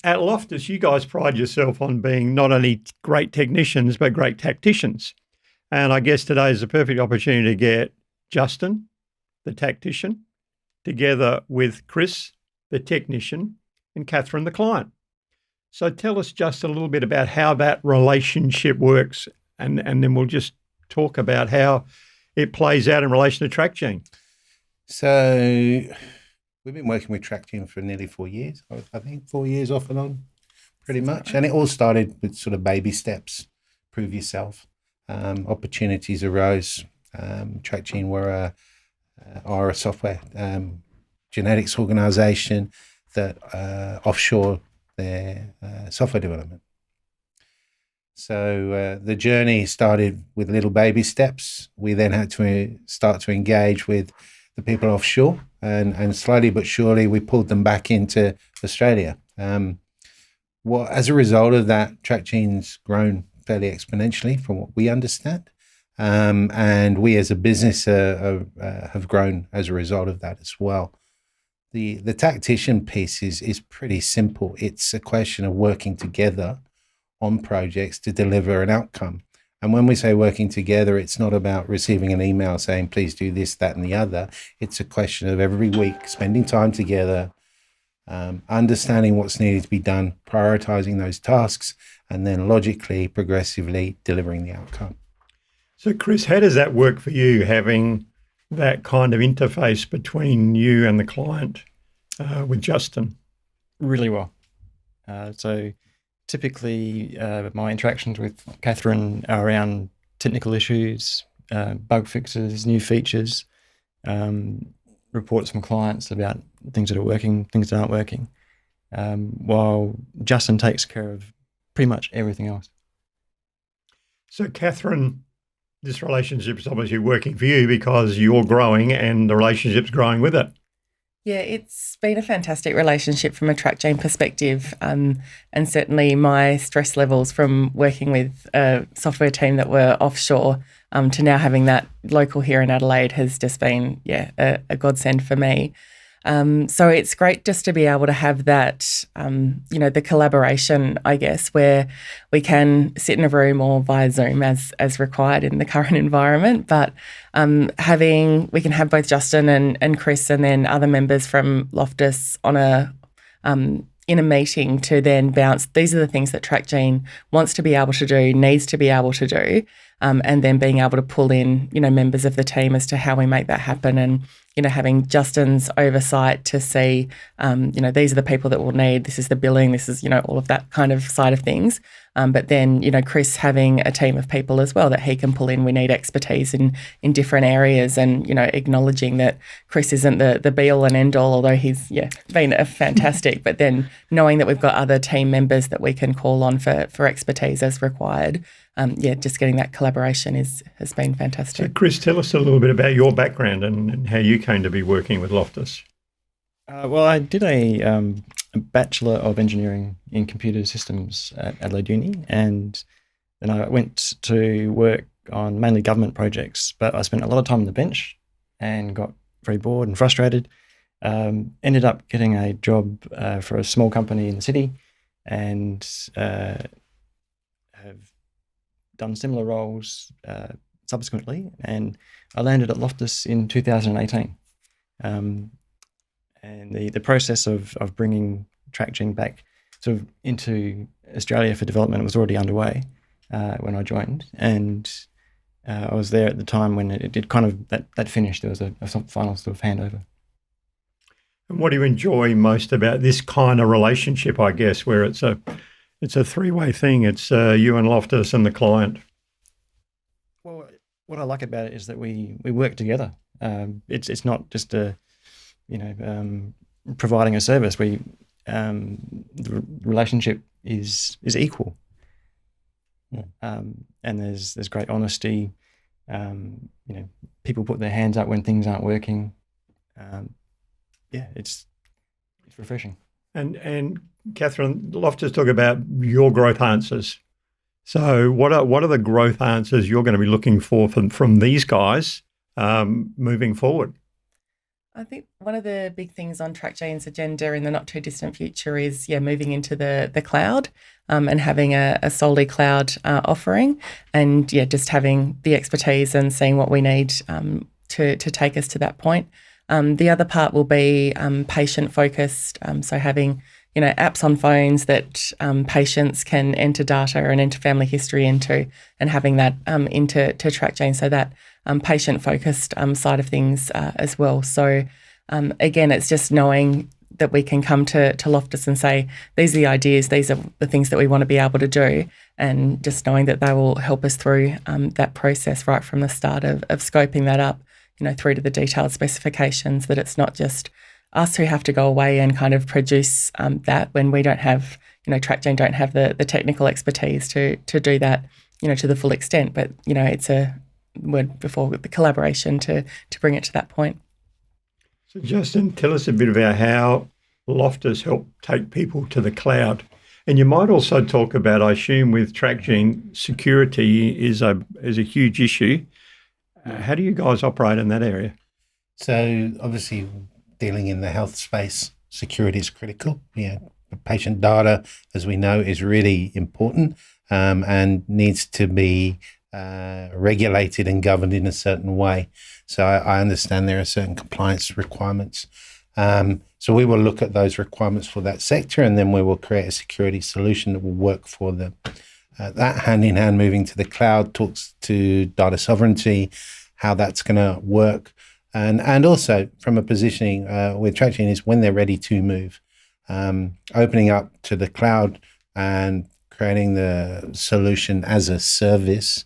at Loftus, you guys pride yourself on being not only great technicians, but great tacticians. And I guess today is a perfect opportunity to get Justin, the tactician, together with Chris, the technician, and Catherine, the client. So tell us just a little bit about how that relationship works, and then we'll just talk about how it plays out in relation to Tactician. So we've been working with Tactician for nearly 4 years, I think 4 years off and on, pretty much. And it all started with sort of baby steps, prove yourself. Opportunities arose. Tactician are a software genetics organisation that offshore their software development. So the journey started with little baby steps. We then had to start to engage with the people offshore, and slowly but surely we pulled them back into Australia. As a result of that, Tactician's grown fairly exponentially from what we understand. And we as a business have grown as a result of that as well. The tactician piece is pretty simple. It's a question of working together on projects to deliver an outcome. And when we say working together, it's not about receiving an email saying, please do this, that, and the other. It's a question of every week spending time together, understanding what's needed to be done, prioritizing those tasks, and then logically, progressively delivering the outcome. So, Chris, how does that work for you, having that kind of interface between you and the client with Justin? Really well. So typically my interactions with Catherine are around technical issues, bug fixes, new features, reports from clients about things that are working, things that aren't working, while Justin takes care of pretty much everything else. So, Catherine, this relationship is obviously working for you because you're growing and the relationship's growing with it. Yeah, it's been a fantastic relationship from a Tactician perspective, and certainly my stress levels from working with a software team that were offshore to now having that local here in Adelaide has just been, a godsend for me. So it's great just to be able to have that, the collaboration, I guess, where we can sit in a room or via Zoom as required in the current environment. But we can have both Justin and Chris and then other members from Loftus on in a meeting to then bounce. These are the things that Tactician wants to be able to do, needs to be able to do, and then being able to pull in, members of the team as to how we make that happen. And having Justin's oversight to see, these are the people that we'll need. This is the billing. This is, all of that kind of side of things. But then, Chris having a team of people as well that he can pull in. We need expertise in different areas, and, acknowledging that Chris isn't the be all and end all, although he's, been a fantastic, but then knowing that we've got other team members that we can call on for expertise as required. Just getting that collaboration has been fantastic. So, Chris, tell us a little bit about your background and how you came to be working with Loftus. Well, I did a Bachelor of Engineering in Computer Systems at Adelaide Uni, and then I went to work on mainly government projects, but I spent a lot of time on the bench and got very bored and frustrated. Ended up getting a job for a small company in the city, and have done similar roles subsequently, and I landed at Loftus in 2018. And the process of bringing Tactician back sort of into Australia for development was already underway when I joined, and I was there at the time when it did kind of that finished. There was a final sort of handover. And what do you enjoy most about this kind of relationship, I guess, where it's a three-way thing? It's you and Loftus and the client. Well, what I like about it is that we work together. It's not just providing a service. The relationship is equal, and there's great honesty. People put their hands up when things aren't working. It's refreshing. And Catherine, Loftus talk about your growth answers. So what are the growth answers you're going to be looking for from these guys moving forward? I think one of the big things on TrackJane's agenda in the not too distant future is moving into the cloud and having a solely cloud offering, and just having the expertise and seeing what we need to take us to that point. The other part will be patient focused, so having apps on phones that patients can enter data and enter family history into, and having that into TrackJane, so that patient-focused side of things as well. So again, it's just knowing that we can come to Loftus and say, these are the ideas, these are the things that we want to be able to do, and just knowing that they will help us through that process right from the start of scoping that up, through to the detailed specifications, that it's not just us who have to go away and kind of produce that when we don't have, TrackJane don't have the technical expertise to do that, to the full extent. But, it's a word before the collaboration to bring it to that point. So Justin, tell us a bit about how Loftus helped take people to the cloud. And you might also talk about, I assume with TrackJane, security is a huge issue. How do you guys operate in that area? So obviously dealing in the health space, security is critical. Patient data, as we know, is really important and needs to be regulated and governed in a certain way. So I understand there are certain compliance requirements. So we will look at those requirements for that sector, and then we will create a security solution that will work for them. That hand in hand moving to the cloud talks to data sovereignty, how that's going to work. And also from a positioning with TrackJane is when they're ready to move, opening up to the cloud and creating the solution as a service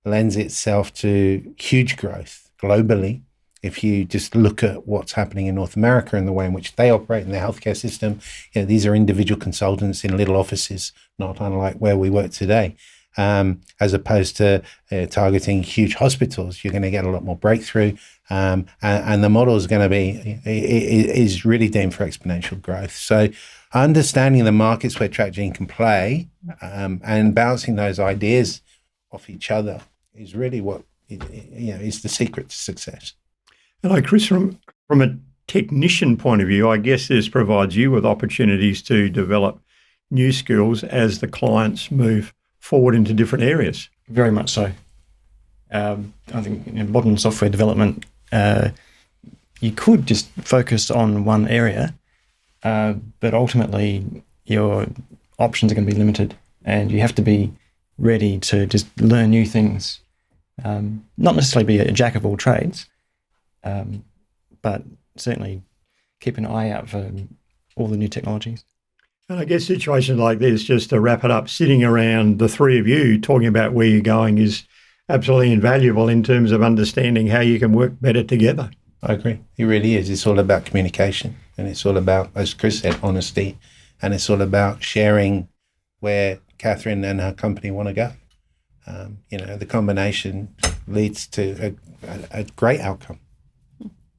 lends itself to huge growth globally. If you just look at what's happening in North America and the way in which they operate in their healthcare system, these are individual consultants in little offices, not unlike where we work today. As opposed to targeting huge hospitals, you're going to get a lot more breakthrough, and the model is going to be is really deemed for exponential growth. So, understanding the markets where TrackJane can play and bouncing those ideas off each other is really what is the secret to success. And Chris, from a technician point of view, I guess this provides you with opportunities to develop new skills as the clients move forward into different areas. Very much so. I think in modern software development, you could just focus on one area, but ultimately your options are going to be limited, and you have to be ready to just learn new things. Not necessarily be a jack of all trades, but certainly keep an eye out for all the new technologies. And I guess situations like this, just to wrap it up, sitting around the three of you talking about where you're going is absolutely invaluable in terms of understanding how you can work better together. I agree. It really is. It's all about communication, and it's all about, as Chris said, honesty, and it's all about sharing where Catherine and her company want to go. The combination leads to a great outcome.